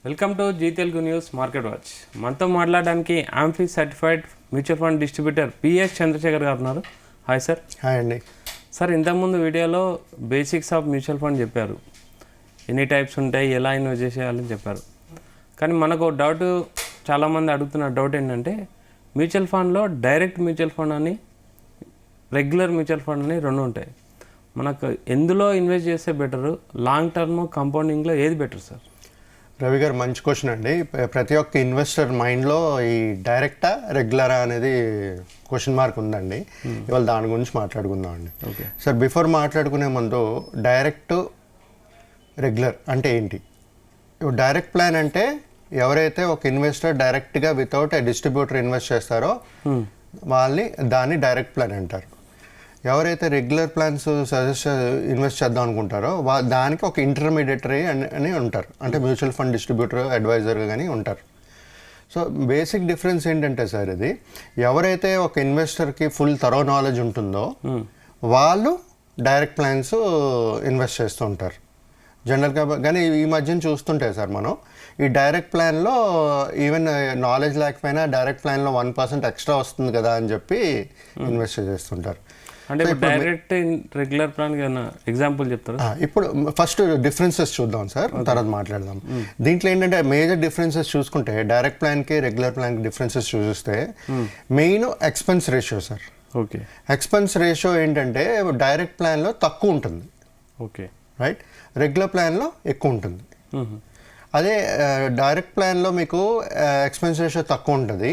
Welcome to Zee Telugu news market watch. మనతో మాట్లాడడానికి AMFI certified mutual fund distributor PS Chandrasekhar గారు ఉన్నారు. Hi sir. హాయ్ అండి. సార్, ఇంతకుముందు వీడియోలో బేసిక్స్ ఆఫ్ మ్యూచువల్ ఫండ్ చెప్పారు, ఎన్ని టైప్స్ ఉంటాయి, ఎలా ఇన్వెస్ట్ చేసేయాలని చెప్పారు. కానీ మనకు డౌట్, చాలామంది అడుగుతున్న డౌట్ ఏంటంటే మ్యూచువల్ ఫండ్లో డైరెక్ట్ మ్యూచువల్ ఫండ్ అని, రెగ్యులర్ మ్యూచువల్ ఫండ్ అని రెండు ఉంటాయి. మనకు ఎందులో ఇన్వెస్ట్ చేస్తే బెటరు, లాంగ్ టర్మ్ కంపౌండింగ్లో ఏది బెటర్ సార్? రవి గారు, మంచి క్వశ్చన్ అండి. ప్రతి ఒక్క ఇన్వెస్టర్ మైండ్లో ఈ డైరెక్టా రెగ్యులరా అనేది క్వశ్చన్ మార్క్ ఉందండి. ఇవాళ దాని గురించి మాట్లాడుకుందాం అండి. ఓకే సార్, బిఫోర్ మాట్లాడుకునే ముందు డైరెక్ట్ రెగ్యులర్ అంటే ఏంటి? డైరెక్ట్ ప్లాన్ అంటే ఎవరైతే ఒక ఇన్వెస్టర్ డైరెక్ట్గా వితౌట్ ఏ డిస్ట్రిబ్యూటర్ ఇన్వెస్ట్ చేస్తారో దాన్ని డైరెక్ట్ ప్లాన్ అంటారు. ఎవరైతే రెగ్యులర్ ప్లాన్స్ ఇన్వెస్ట్ చేద్దాం అనుకుంటారో దానికి ఒక ఇంటర్మీడియటరీ అని ఉంటారు, అంటే మ్యూచువల్ ఫండ్ డిస్ట్రిబ్యూటర్, అడ్వైజర్ కానీ ఉంటారు. సో బేసిక్ డిఫరెన్స్ ఏంటంటే సార్, ఇది ఎవరైతే ఒక ఇన్వెస్టర్కి ఫుల్ థరో నాలెడ్జ్ ఉంటుందో వాళ్ళు డైరెక్ట్ ప్లాన్స్ ఇన్వెస్ట్ చేస్తూ ఉంటారు జనరల్గా. కానీ ఈ మధ్యన చూస్తుంటే సార్, మనం ఈ డైరెక్ట్ ప్లాన్లో ఈవెన్ నాలెడ్జ్ లేకపోయినా డైరెక్ట్ ప్లాన్లో 1% ఎక్స్ట్రా వస్తుంది కదా అని చెప్పి ఇన్వెస్ట్ చేస్తుంటారు. అంటే డైరెక్ట్ రెగ్యులర్ ప్లాన్ ఎగ్జాంపుల్ చెప్తారా? ఇప్పుడు ఫస్ట్ డిఫరెన్సెస్ చూద్దాం సార్, తర్వాత మాట్లాడదాం. దీంట్లో ఏంటంటే మేజర్ డిఫరెన్సెస్ చూసుకుంటే డైరెక్ట్ ప్లాన్కి రెగ్యులర్ ప్లాన్కి డిఫరెన్సెస్ చూస్తే main expense ratio sir. Okay. Expense ratio ఏంటంటే డైరెక్ట్ ప్లాన్లో తక్కువ ఉంటుంది, ఓకే రైట్. రెగ్యులర్ ప్లాన్లో ఎక్కువ ఉంటుంది. అదే డైరెక్ట్ ప్లాన్లో మీకు ఎక్స్పెన్స్ రేషియో తక్కువ ఉంటుంది,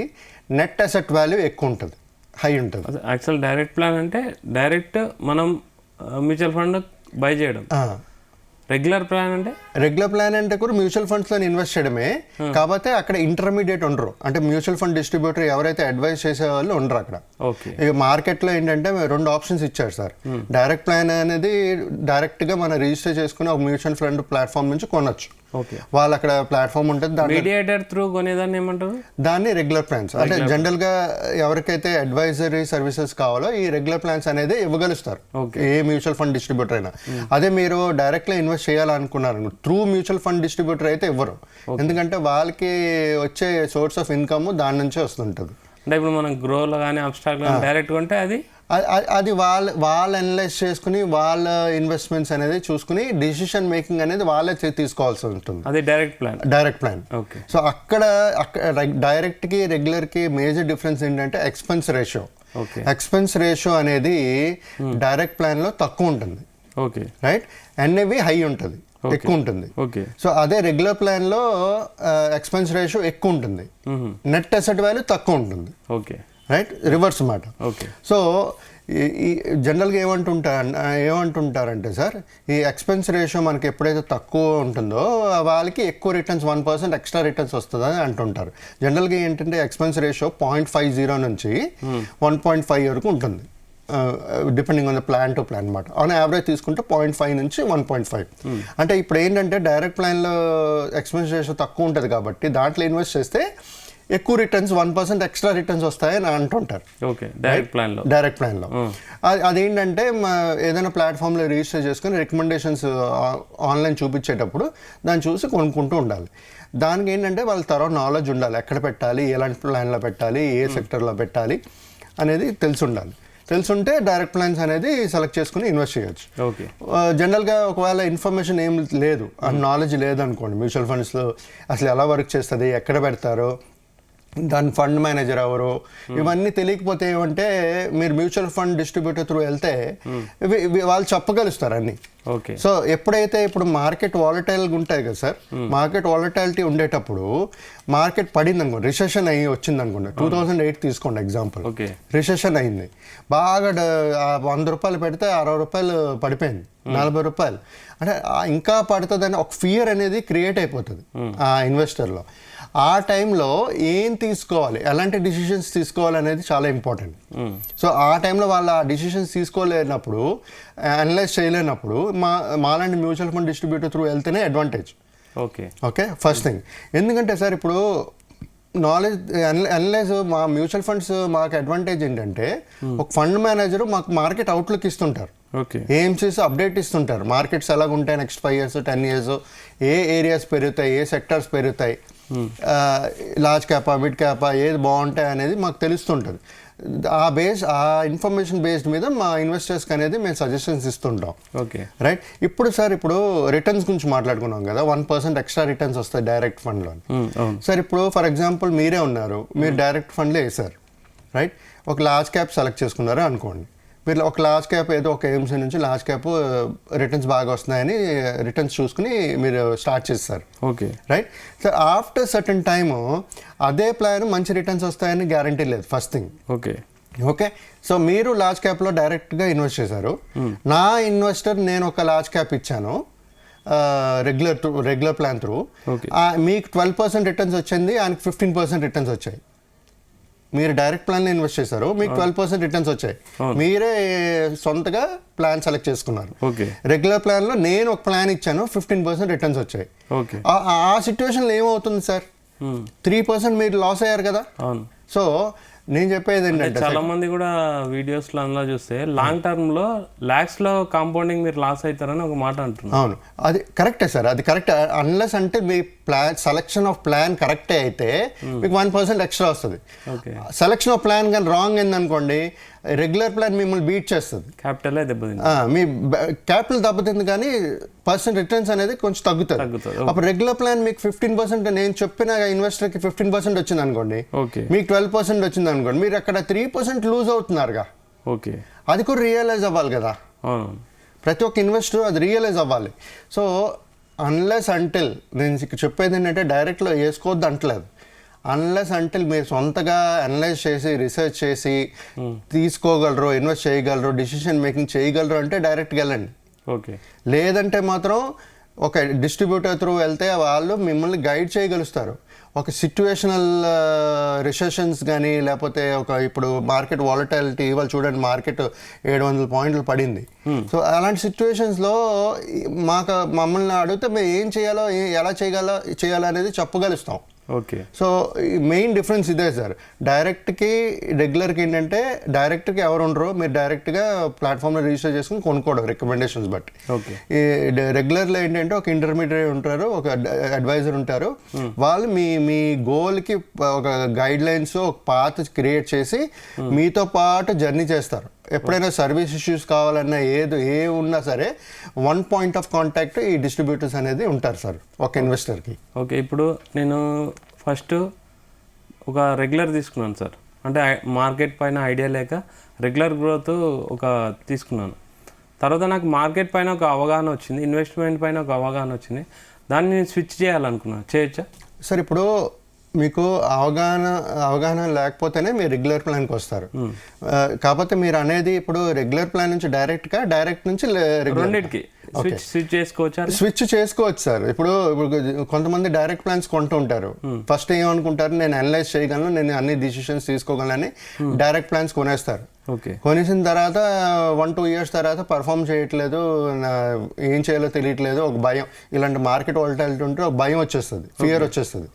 నెట్ అసెట్ వాల్యూ ఎక్కువ ఉంటుంది, హై ఉంటుంది. యాక్చువల్ డైరెక్ట్ ప్లాన్ అంటే డైరెక్ట్ మనం మ్యూచువల్ ఫండ్ బై చేయడం. రెగ్యులర్ ప్లాన్ అంటే కూడా మ్యూచువల్ ఫండ్స్లో ఇన్వెస్ట్ చేయడమే, కాకపోతే అక్కడ ఇంటర్మీడియట్ ఉండరు. అంటే మ్యూచువల్ ఫండ్ డిస్ట్రిబ్యూటర్ ఎవరైతే అడ్వైస్ చేసే వాళ్ళు ఉండరు అక్కడ. ఇక మార్కెట్లో ఏంటంటే రెండు ఆప్షన్స్ ఇచ్చారు సార్. డైరెక్ట్ ప్లాన్ అనేది డైరెక్ట్గా మనం రిజిస్టర్ చేసుకుని ఒక మ్యూచువల్ ఫండ్ ప్లాట్ఫామ్ నుంచి కొనొచ్చు. వాళ్ళు అక్కడ ప్లాట్ఫామ్ ఉంటుంది, మీడియేటర్ త్రూ కొనేదాన్ని ఏమంటారు? దాన్ని రెగ్యులర్ ప్లాన్స్. అంటే జనరల్గా ఎవరికైతే అడ్వైజరీ సర్వీసెస్ కావాలో ఈ రెగ్యులర్ ప్లాన్స్ అనేది ఇవ్వగలుస్తారు ఏ మ్యూచువల్ ఫండ్ డిస్ట్రిబ్యూటర్ అయినా. అదే మీరు డైరెక్ట్గా ఇన్వెస్ట్ చేయాలనుకున్నారు త్రూ మ్యూచువల్ ఫండ్ డిస్ట్రిబ్యూటర్ అయితే ఇవ్వరు, ఎందుకంటే వాళ్ళకి వచ్చే సోర్స్ ఆఫ్ ఇన్కమ్ దాని నుంచే వస్తుంటుంది. అంటే ఇప్పుడు మనం గ్రోలో కానీ అబ్స్ట్రాక్ట్లో డైరెక్ట్ కొంటే అది వాళ్ళు అనలైజ్ చేసుకుని వాళ్ళ ఇన్వెస్ట్మెంట్స్ అనేది చూసుకుని డిసిషన్ మేకింగ్ అనేది వాళ్ళే తీసుకోవాల్సి ఉంటుంది. అది డైరెక్ట్ ప్లాన్. ఓకే. సో అక్కడ డైరెక్ట్కి రెగ్యులర్కి మేజర్ డిఫరెన్స్ ఏంటంటే ఎక్స్పెన్స్ రేషియో. ఎక్స్పెన్స్ రేషియో అనేది డైరెక్ట్ ప్లాన్లో తక్కువ ఉంటుంది, ఓకే రైట్. ఎన్ఏవి హై ఉంటుంది, ఎక్కువ ఉంటుంది. సో అదే రెగ్యులర్ ప్లాన్లో ఎక్స్పెన్స్ రేషియో ఎక్కువ ఉంటుంది, నెట్ అసెట్ వాల్యూ తక్కువ ఉంటుంది, ఓకే రైట్. రివర్స్ మాట. ఓకే. సో ఈ జనరల్గా ఏమంటుంటారంటే సార్, ఈ ఎక్స్పెన్స్ రేషియో మనకి ఎప్పుడైతే తక్కువ ఉంటుందో వాళ్ళకి ఎక్కువ రిటర్న్స్ 1% ఎక్స్ట్రా రిటర్న్స్ వస్తుందని అంటుంటారు. జనరల్గా ఏంటంటే ఎక్స్పెన్స్ రేషియో 0.50 నుంచి 1.5 వరకు ఉంటుంది, depending on the plan to plan అనమాట. ఆన్ యావరేజ్ తీసుకుంటే 0.5 నుంచి 1.5. అంటే ఇప్పుడు ఏంటంటే డైరెక్ట్ ప్లాన్లో ఎక్స్పెన్స్ రేషియో తక్కువ ఉంటుంది కాబట్టి దాంట్లో ఇన్వెస్ట్ చేస్తే ఎక్కువ రిటర్న్స్ 1% ఎక్స్ట్రా రిటర్న్స్ వస్తాయని అంటుంటారు. ఓకే. డైరెక్ట్ ప్లాన్లో అదేంటంటే ఏదైనా ప్లాట్ఫామ్లో రిజిస్టర్ చేసుకుని రికమెండేషన్స్ ఆన్లైన్ చూపించేటప్పుడు దాన్ని చూసి కొనుక్కుంటూ ఉండాలి. దానికి ఏంటంటే వాళ్ళ థరో నాలెడ్జ్ ఉండాలి, ఎక్కడ పెట్టాలి, ఎలాంటి ప్లాన్లో పెట్టాలి, ఏ సెక్టర్లో పెట్టాలి అనేది తెలుసుంటే డైరెక్ట్ ప్లాన్స్ అనేది సెలెక్ట్ చేసుకుని ఇన్వెస్ట్ చేయొచ్చు. ఓకే. జనరల్గా ఒకవేళ ఇన్ఫర్మేషన్ ఏం లేదు, ఆ నాలెడ్జ్ లేదనుకోండి, మ్యూచువల్ ఫండ్స్లో అసలు ఎలా వర్క్ చేస్తుంది, ఎక్కడ పెడతారో, దాని ఫండ్ మేనేజర్ ఎవరు, ఇవన్నీ తెలియకపోతే ఏమంటే మీరు మ్యూచువల్ ఫండ్ డిస్ట్రిబ్యూటర్ త్రూ వెళ్తే వాళ్ళు చెప్పగలుస్తారు అన్ని. ఓకే. సో ఎప్పుడైతే ఇప్పుడు మార్కెట్ వాలటైల్గా ఉంటాయి కదా సార్, మార్కెట్ వాలటైలిటీ ఉండేటప్పుడు మార్కెట్ పడింది అనుకోండి, రిసెషన్ వచ్చింది అనుకోండి, 2008 తీసుకోండి ఎగ్జాంపుల్. ఓకే. రిసెషన్ అయింది, బాగా 100 రూపాయలు పెడితే 60 రూపాయలు పడిపోయింది, 40 రూపాయలు. అంటే ఇంకా పడుతుందని ఒక ఫియర్ అనేది క్రియేట్ అయిపోతుంది ఆ ఇన్వెస్టర్లో. ఆ టైంలో ఏం తీసుకోవాలి, ఎలాంటి డిసిషన్స్ తీసుకోవాలి అనేది చాలా ఇంపార్టెంట్. సో ఆ టైంలో వాళ్ళు ఆ డిసిషన్స్ తీసుకోలేనప్పుడు, అనలైజ్ చేయలేనప్పుడు మాలాంటి మ్యూచువల్ ఫండ్ డిస్ట్రిబ్యూటర్ త్రూ వెళ్తేనే అడ్వాంటేజ్. ఓకే. ఫస్ట్ థింగ్, ఎందుకంటే సార్ ఇప్పుడు నాలెడ్జ్ అనలైజ్ మా మ్యూచువల్ ఫండ్స్ మాకు అడ్వాంటేజ్ ఏంటంటే ఒక ఫండ్ మేనేజర్ మాకు మార్కెట్ అవుట్లుక్ ఇస్తుంటారు. ఓకే. ఏఎంసీస్ అప్డేట్ ఇస్తుంటారు, మార్కెట్స్ ఎలాగ ఉంటాయి నెక్స్ట్ 5 years 10 years, ఏ ఏరియాస్ పెరుగుతాయి, ఏ సెక్టర్స్ పెరుగుతాయి, లార్జ్ క్యాపా మిడ్ క్యాపా ఏది బాగుంటాయి అనేది మాకు తెలుస్తుంటుంది. ఆ ఇన్ఫర్మేషన్ బేస్డ్ మీద మా ఇన్వెస్టర్స్కి అనేది మేము సజెషన్స్ ఇస్తుంటాం. Okay right. ఇప్పుడు రిటర్న్స్ గురించి మాట్లాడుకున్నాం కదా, 1% ఎక్స్ట్రా రిటర్న్స్ వస్తాయి డైరెక్ట్ ఫండ్లో. సార్ ఇప్పుడు ఫర్ ఎగ్జాంపుల్ మీరే ఉన్నారు, మీరు డైరెక్ట్ ఫండ్లో వేసారు, రైట్. ఒక లార్జ్ క్యాప్ సెలెక్ట్ చేసుకున్నారు అనుకోండి. మీరు ఒక లార్జ్ క్యాప్ ఏదో ఒక ఏఎంసీ నుంచి లార్జ్ క్యాప్ రిటర్న్స్ బాగా వస్తున్నాయని రిటర్న్స్ చూసుకుని మీరు స్టార్ట్ చేస్తారు. Okay right. So after certain time అదే ప్లాన్ మంచి రిటర్న్స్ వస్తాయని గ్యారంటీ లేదు, first thing. Okay okay. So మీరు లార్జ్ క్యాప్లో డైరెక్ట్గా ఇన్వెస్ట్ చేశారు. నా ఇన్వెస్టర్ నేను ఒక లార్జ్ క్యాప్ ఇచ్చాను రెగ్యులర్ ప్లాన్ త్రూ. మీకు 12% రిటర్న్స్ వచ్చింది, ఆయనకి 15% రిటర్న్స్ వచ్చాయి. మీరు డైరెక్ట్ ప్లాన్లో ఇన్వెస్ట్ చేశారు, మీకు 12% రిటర్న్స్ వచ్చాయి. మీరే సొంతగా ప్లాన్ సెలెక్ట్ చేసుకున్నారు. రెగ్యులర్ ప్లాన్లో నేను ఒక ప్లాన్ ఇచ్చాను, 15% రిటర్న్స్ వచ్చాయి. ఆ సిచ్యువేషన్లో ఏమవుతుంది సార్, 3% మీరు లాస్ అయ్యారు కదా. సో నేను చెప్పేది ఏంటంటే చాలా మంది కూడా వీడియోస్లో అందులో చూస్తే లాంగ్ టర్మ్లో ల్యాక్స్లో కాంపౌండింగ్ మీరు లాస్ అవుతారని ఒక మాట అంటున్నారు. అవును, అది కరెక్టే సార్, అది కరెక్ట్. అన్లెస్ అంటే మీ ప్లాన్ సెలెక్షన్ ఆఫ్ ప్లాన్ కరెక్టే అయితే మీకు 1% ఎక్స్ట్రా వస్తుంది. సెలెక్షన్ ఆఫ్ ప్లాన్ కానీ రాంగ్ అయిందనుకోండి, రెగ్యులర్ ప్లాన్ మిమ్మల్ని బీట్ చేస్తుంది, క్యాపిటల్ దెబ్బతింది. మీ క్యాపిటల్ దెబ్బతింది కానీ పర్సెంట్ రిటర్న్స్ అనేది కొంచెం తగ్గుతుంది. అప్పుడు రెగ్యులర్ ప్లాన్ మీకు 15%, నేను చెప్పిన ఇన్వెస్టర్కి 15% వచ్చింది అనుకోండి, మీకు 12% వచ్చింది అనుకోండి, మీరు అక్కడ 3% లూజ్ అవుతున్నారుగా. ఓకే, అది కూడా రియలైజ్ అవ్వాలి కదా, ప్రతి ఒక్క ఇన్వెస్టర్ అది రియలైజ్ అవ్వాలి. సో అన్లెస్ అంటిల్ నేను చెప్పేది ఏంటంటే డైరెక్ట్లో వేసుకోవద్దు అంటలేదు, అన్లెస్ అంటిల్ మీరు సొంతగా అనలైజ్ చేసి రీసెర్చ్ చేసి తీసుకోగలరు, ఇన్వెస్ట్ చేయగలరు, డిసిషన్ మేకింగ్ చేయగలరు అంటే డైరెక్ట్గా వెళ్ళండి. ఓకే. లేదంటే మాత్రం ఒక డిస్ట్రిబ్యూటర్ త్రూ వెళ్తే వాళ్ళు మిమ్మల్ని గైడ్ చేయగలుగుతారు. ఒక సిచ్యువేషనల్ రిసెషన్స్ కానీ, లేకపోతే ఇప్పుడు మార్కెట్ వాలటాలిటీ, ఇవాళ చూడండి మార్కెట్ 700 పాయింట్లు పడింది. సో అలాంటి సిచ్యువేషన్స్లో మమ్మల్ని అడిగితే మేము ఏం చేయాలో, ఎలా చేయాలో అనేది చెప్పగలుగుతాం. ఓకే. సో మెయిన్ డిఫరెన్స్ ఇదే సార్, డైరెక్ట్కి రెగ్యులర్కి ఏంటంటే డైరెక్ట్కి ఎవరు ఉండరు, మీరు డైరెక్ట్గా ప్లాట్ఫామ్లో రిజిస్టర్ చేసుకుని కొనుక్కోవడం రికమెండేషన్స్ బట్టి. ఈ రెగ్యులర్లో ఏంటంటే ఒక ఇంటర్మీడియట్ ఉంటారు, ఒక అడ్వైజర్ ఉంటారు, వాళ్ళు మీ గోల్కి ఒక గైడ్ లైన్స్, ఒక పాత్ క్రియేట్ చేసి మీతో పాటు జర్నీ చేస్తారు. ఎప్పుడైనా సర్వీస్ ఇష్యూస్ కావాలన్నా ఏ ఉన్నా సరే 1 పాయింట్ ఆఫ్ కాంటాక్ట్ ఈ డిస్ట్రిబ్యూటర్స్ అనేది ఉంటారు సార్ ఒక ఇన్వెస్టర్కి. ఓకే. ఇప్పుడు నేను ఫస్ట్ ఒక రెగ్యులర్ తీసుకున్నాను సార్, అంటే మార్కెట్ పైన ఐడియా లేక రెగ్యులర్ గ్రోత్ తీసుకున్నాను. తర్వాత నాకు మార్కెట్ పైన ఒక అవగాహన వచ్చింది, ఇన్వెస్ట్మెంట్ పైన ఒక అవగాహన వచ్చింది, దాన్ని నేను స్విచ్ చేయాలనుకున్నాను. చేయొచ్చా సార్? ఇప్పుడు మీకు అవగాహన లేకపోతేనే మీరు రెగ్యులర్ ప్లాన్కి వస్తారు. కాకపోతే మీరు అనేది ఇప్పుడు రెగ్యులర్ ప్లాన్ నుంచి డైరెక్ట్ నుంచి రెండింటికి స్విచ్ చేసుకోవచ్చు సార్. ఇప్పుడు కొంతమంది డైరెక్ట్ ప్లాన్స్ కొంటూ ఉంటారు, ఫస్ట్ ఏమనుకుంటారు, నేను అనలైజ్ చేయగలను, నేను అన్ని డిసిషన్స్ తీసుకోగలని డైరెక్ట్ ప్లాన్స్ కొనేస్తారు. కొనేసిన తర్వాత 1-2 years తర్వాత పర్ఫామ్ చేయట్లేదు, ఏం చేయాలో తెలియట్లేదు, ఒక భయం, ఇలాంటి మార్కెట్ వాలటాలిటీ ఉంటే ఒక భయం వచ్చేస్తుంది, ఫియర్ వచ్చేస్తుంది.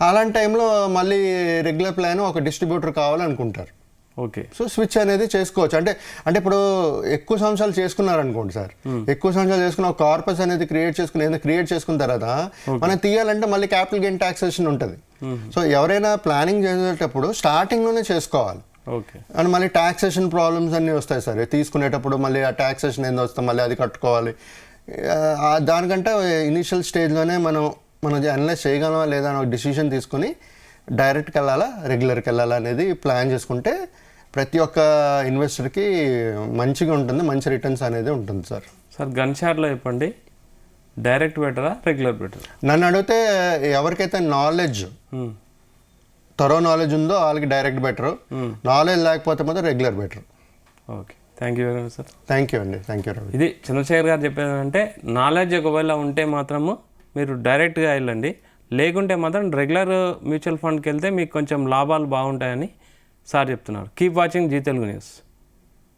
అలాంటి టైంలో మళ్ళీ రెగ్యులర్ ప్లాన్ ఒక డిస్ట్రిబ్యూటర్ కావాలనుకుంటారు. ఓకే. సో స్విచ్ అనేది చేసుకోవచ్చు. అంటే ఇప్పుడు ఎక్కువ సంవత్సరాలు చేసుకున్నారనుకోండి సార్, ఎక్కువ సంవత్సరాలు చేసుకున్న ఒక కార్పస్ అనేది క్రియేట్ చేసుకున్న తర్వాత మనం తీయాలంటే మళ్ళీ క్యాపిటల్ గెయిన్ టాక్సేషన్ ఉంటుంది. సో ఎవరైనా ప్లానింగ్ చేసేటప్పుడు స్టార్టింగ్లోనే చేసుకోవాలి. అండ్ మళ్ళీ టాక్సేషన్ ప్రాబ్లమ్స్ అన్నీ వస్తాయి సార్, తీసుకునేటప్పుడు మళ్ళీ ఆ టాక్సేషన్ ఏందో వస్తే మళ్ళీ అది కట్టుకోవాలి. దానికంటే ఇనిషియల్ స్టేజ్లోనే మనం అనలైజ్ చేయగలమా లేదా అని ఒక డిసిషన్ తీసుకుని డైరెక్ట్కి వెళ్ళాలా, రెగ్యులర్కి వెళ్ళాలా అనేది ప్లాన్ చేసుకుంటే ప్రతి ఒక్క ఇన్వెస్టర్కి మంచిగా ఉంటుంది, మంచి రిటర్న్స్ అనేది ఉంటుంది సార్. గన్ షాట్లో చెప్పండి, డైరెక్ట్ బెటరా రెగ్యులర్ బెటరా? నన్ను అడిగితే ఎవరికైతే థరో నాలెడ్జ్ ఉందో వాళ్ళకి డైరెక్ట్ బెటర్, నాలెడ్జ్ లేకపోతే మాత్రం regular better. Okay, thank you very much sir. Thank you అండి, థ్యాంక్ యూ రవి. ఇది చంద్రశేఖర్ గారు చెప్పేది అంటే నాలెడ్జ్ ఒకవేళ ఉంటే మాత్రము మీరు డైరెక్ట్గా వెళ్ళండి, లేకుంటే మాత్రం రెగ్యులర్ మ్యూచువల్ ఫండ్కి వెళ్తే మీకు కొంచెం లాభాలు బాగుంటాయని సార్ చెప్తున్నారు. Keep watching Zee Telugu news.